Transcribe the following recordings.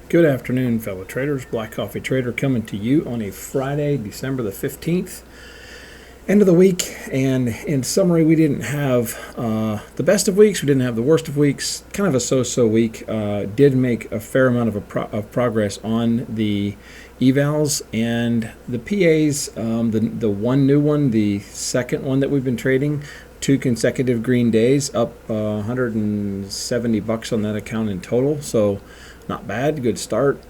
Good afternoon, fellow traders. Black Coffee Trader coming to you on a Friday, December the 15th, end of the week. And in summary, we didn't have the best of weeks. We didn't have the worst of weeks. Kind of a so-so week. Did make a fair amount of progress on the evals and the PAs. The one new one, the second one that we've been trading, 2 consecutive green days, up $170 on that account in total. So not bad, good start.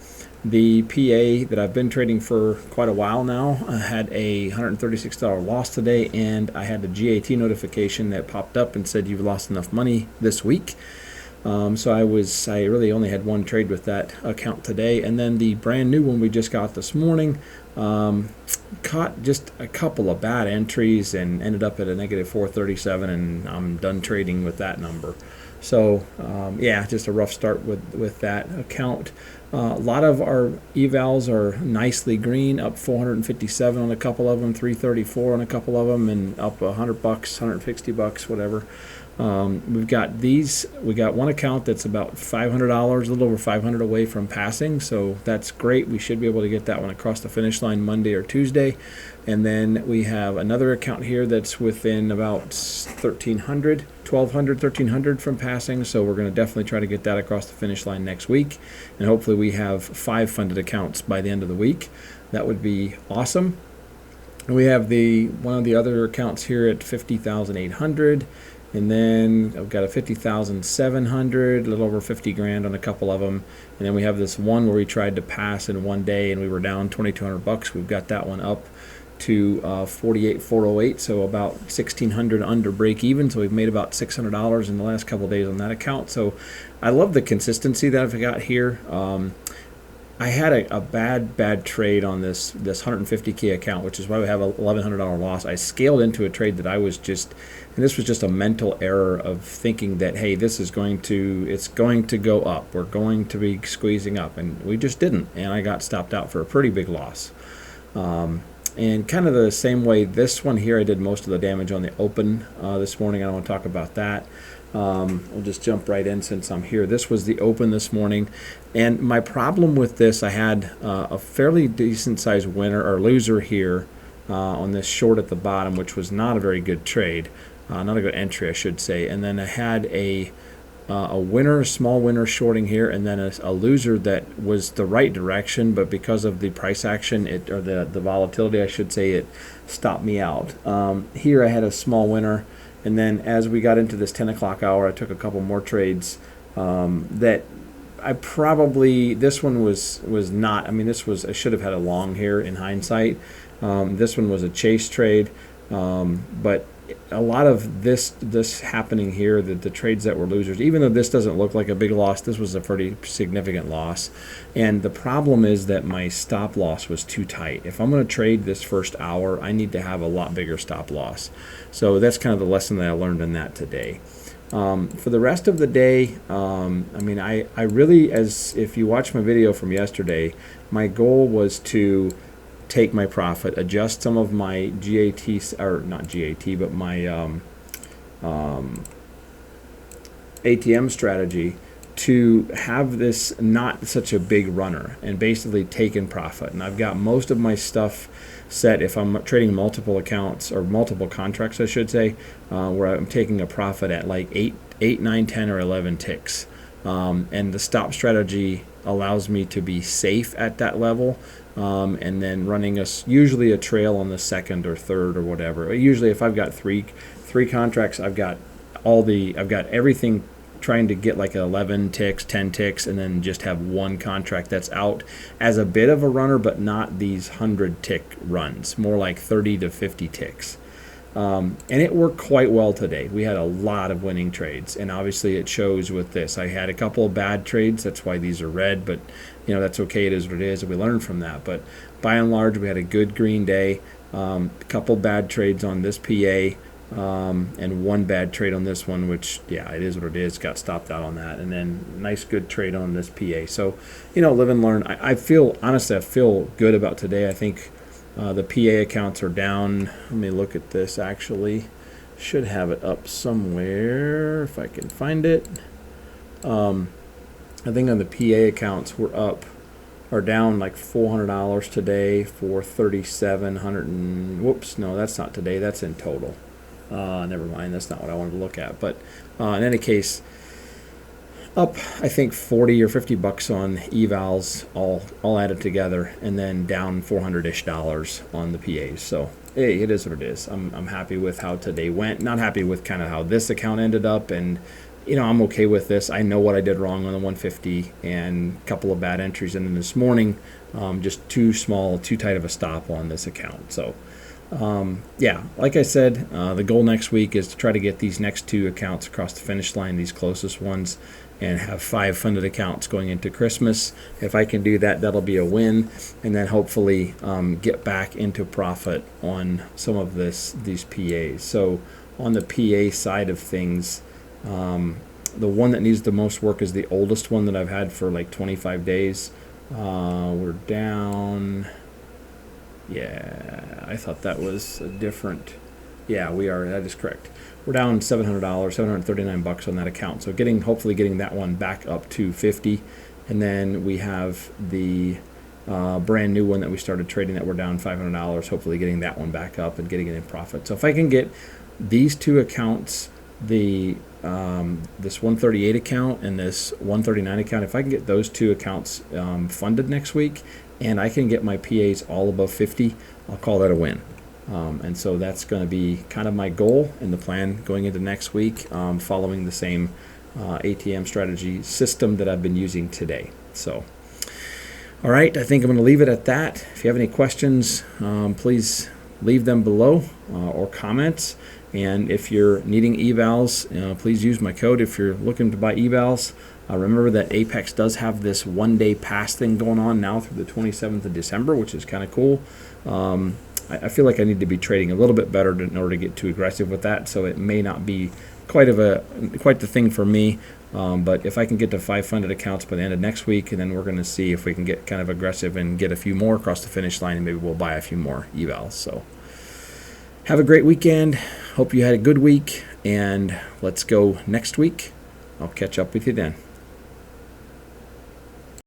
The PA that I've been trading for quite a while now had a $136 loss today, and I had the GAT notification that popped up and said you've lost enough money this week. So I really only had one trade with that account today, and then the brand new one we just got this morning caught just a couple of bad entries and ended up at a negative 437, and I'm done trading with that number. So yeah, just a rough start with that account. A lot of our evals are nicely green, up 457 on a couple of them, 334 on a couple of them, and up $100, $160, whatever. We've got these. We got one account that's about $500, a little over 500 away from passing, so that's great. We should be able to get that one across the finish line Monday or Tuesday. And then we have another account here that's within about 1,300, 1,200, 1,300 from passing, so we're going to definitely try to get that across the finish line next week, and hopefully we have 5 funded accounts by the end of the week. That would be awesome. We have one of the other accounts here at 50,800. And then I've got a 50,700, a little over 50 grand on a couple of them. And then we have this one where we tried to pass in one day and we were down $2,200. We've got that one up to 48,408, so about 1,600 under break even. So we've made about $600 in the last couple of days on that account. So I love the consistency that I've got here. I had a bad trade on this 150K account, which is why we have a $1,100 loss. I scaled into a trade that I was just, and this was just a mental error of thinking that, hey, it's going to go up. We're going to be squeezing up, and we just didn't. And I got stopped out for a pretty big loss. And kind of the same way, this one here, I did most of the damage on the open this morning. I don't want to talk about that. We'll just jump right in since I'm here. This was the open this morning, and my problem with this, I had a fairly decent sized winner or loser here on this short at the bottom, which was not a very good trade, not a good entry, I should say. And then I had a winner, a small winner shorting here, and then a loser that was the right direction, but because of the price action, or the volatility, I should say, it stopped me out. Here I had a small winner. And then as we got into this 10 o'clock hour, I took a couple more trades that I probably, this one was not, I mean, I should have had a long here in hindsight. This one was a chase trade, but a lot of this happening here, the trades that were losers, even though this doesn't look like a big loss, this was a pretty significant loss. And the problem is that my stop loss was too tight. If I'm going to trade this first hour, I need to have a lot bigger stop loss. So that's kind of the lesson that I learned in that today. For the rest of the day, I mean, I really, if you watch my video from yesterday, my goal was to take my profit, adjust some of my GAT, or not GAT, but my ATM strategy to have this not such a big runner and basically take in profit. And I've got most of my stuff set if I'm trading multiple accounts or multiple contracts, I should say, where I'm taking a profit at like 8, 9, 10, or 11 ticks. And the stop strategy allows me to be safe at that level, and then running usually a trail on the second or third or whatever. Usually if I've got three contracts, I've got everything trying to get like 11 ticks, 10 ticks, and then just have one contract that's out as a bit of a runner, but not these 100 tick runs, more like 30 to 50 ticks. And it worked quite well today. We had a lot of winning trades, and obviously it shows with this. I had a couple of bad trades, that's why these are red, but you know, that's okay, it is what it is, and we learned from that. But by and large, we had a good green day, a couple bad trades on this PA, and one bad trade on this one, which, yeah, it is what it is, got stopped out on that, and then nice good trade on this PA. So, you know, live and learn. Honestly, I feel good about today. I think the PA accounts are down. Let me look at this, actually. Should have it up somewhere if I can find it. I think on the PA accounts we're up or down like $400 today for 3,700 and whoops, no, that's not today. That's in total. Never mind. That's not what I wanted to look at. But in any case, up I think 40 or 50 bucks on evals all added together, and then down $400-ish on the PAs. So hey, it is what it is. I'm happy with how today went. Not happy with kind of how this account ended up, and I'm okay with this. I know what I did wrong on the 150 and a couple of bad entries, and then this morning just too tight of a stop on this account. So yeah, like I said, the goal next week is to try to get these next 2 accounts across the finish line, these closest ones, and have 5 funded accounts going into Christmas. If I can do that, that'll be a win, and then hopefully get back into profit on some of these PAs. So on the PA side of things, the one that needs the most work is the oldest one that I've had for like 25 days. We're down. Yeah, I thought that was a different. Yeah, we are. That is correct. We're down $700, $739 on that account. So hopefully getting that one back up to 50, and then we have the brand new one that we started trading that we're down $500. Hopefully getting that one back up and getting it in profit. So if I can get these 2 accounts, this 138 account and this 139 account, if I can get those 2 accounts funded next week, and I can get my PAs all above 50, I'll call that a win. And so that's going to be kind of my goal and the plan going into next week, following the same ATM strategy system that I've been using today. So, all right, I think I'm going to leave it at that. If you have any questions, please leave them below or comments. And if you're needing evals, please use my code if you're looking to buy evals. Remember that Apex does have this one-day pass thing going on now through the 27th of December, which is kind of cool. I feel like I need to be trading a little bit better in order to get too aggressive with that, so it may not be quite the thing for me. But if I can get to 5 funded accounts by the end of next week, and then we're going to see if we can get kind of aggressive and get a few more across the finish line, and maybe we'll buy a few more evals. So have a great weekend. Hope you had a good week, and let's go next week. I'll catch up with you then.